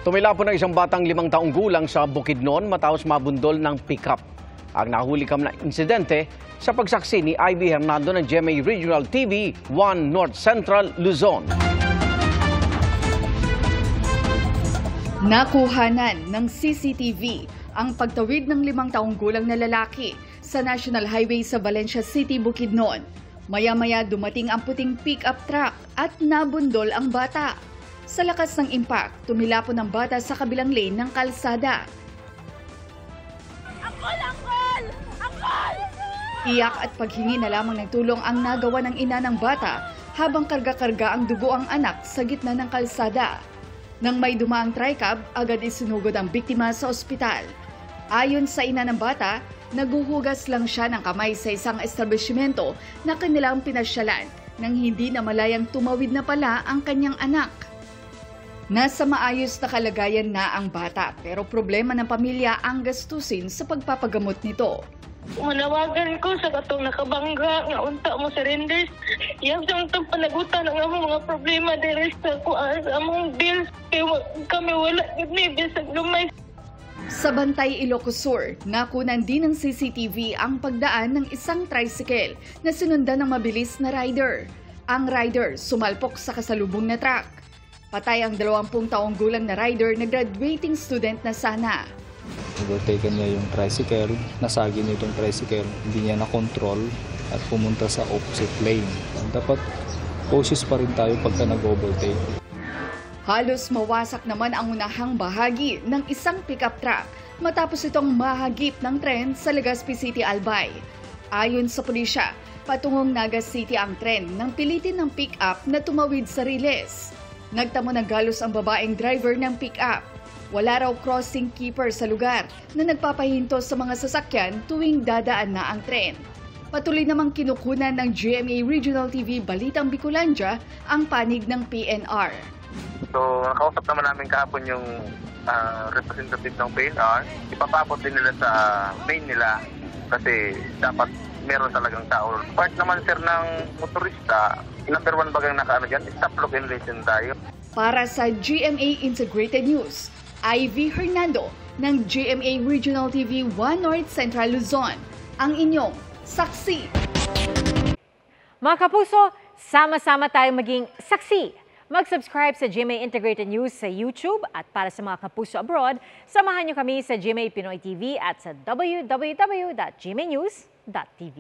Tumila po ng isang batang 5 taong gulang sa Bukidnon matapos mabundol ng pickup. Ang nahulikam na insidente sa pagsaksi ni Ivy Hernando ng GMA Regional TV 1 North Central, Luzon. Nakuhanan ng CCTV ang pagtawid ng 5 taong gulang na lalaki sa National Highway sa Valencia City, Bukidnon. Maya-maya dumating ang puting pick-up truck at nabundol ang bata. Sa lakas ng impact, tumilapon ang bata sa kabilang lane ng kalsada. Angkol! Iyak at paghingi na lamang ng tulong ang nagawa ng ina ng bata habang karga-karga ang dugo ang anak sa gitna ng kalsada. Nang may dumaang tricab, agad isinugod ang biktima sa ospital. Ayon sa ina ng bata, naguhugas lang siya ng kamay sa isang establishmento na kanilang pinasyalan nang hindi na malayang tumawid na pala ang kanyang anak. Nasa maayos na kalagayan na ang bata pero problema ng pamilya ang gastusin sa pagpapagamot nito. Manawagan ko sa katong nakabangga nga unta mo surrenders. Yang itong panagutan ng among mga problema diri sa kuan sa among bills. Kaya kami wala ni bisag lumay. Sa Bantay, Ilocos Sur, nakunan din ng CCTV ang pagdaan ng isang tricycle na sinundan ng mabilis na rider. Ang rider sumalpok sa kasalubong na truck. Patay ang 20 taong gulang na rider na graduating student na sana. Overtaken niya yung tricycle, nasagi niya itong tricycle, hindi niya na-control at pumunta sa opposite lane. Dapat cautious pa rin tayo pagka nag-overtake. Halos mawasak naman ang unahang bahagi ng isang pickup truck matapos itong mahagip ng tren sa Legazpi City, Albay. Ayon sa pulisya, patungong Naga City ang tren nang pilitin ng pick-up na tumawid sa riles. Nagtamo ng galos ang babaeng driver ng pick-up. Wala raw crossing keeper sa lugar na nagpapahinto sa mga sasakyan tuwing dadaan na ang tren. Patuloy namang kinukunan ng GMA Regional TV Balitang Bicolandia ang panig ng PNR. So, nakausap naman namin kahapon yung representative ng PNR. Ipapabot din nila sa main nila kasi dapat meron talagang tao. Part naman sir ng motorista, number 1 bagang nakaano dyan, stop look and listen tayo. Para sa GMA Integrated News, Ivy Hernando ng GMA Regional TV 1 North Central, Luzon, ang inyong saksi. Mga kapuso, sama-sama tayong maging saksi. Mag-subscribe sa GMA Integrated News sa YouTube at para sa mga kapuso abroad, samahan niyo kami sa GMA Pinoy TV at sa www.gmanews.tv.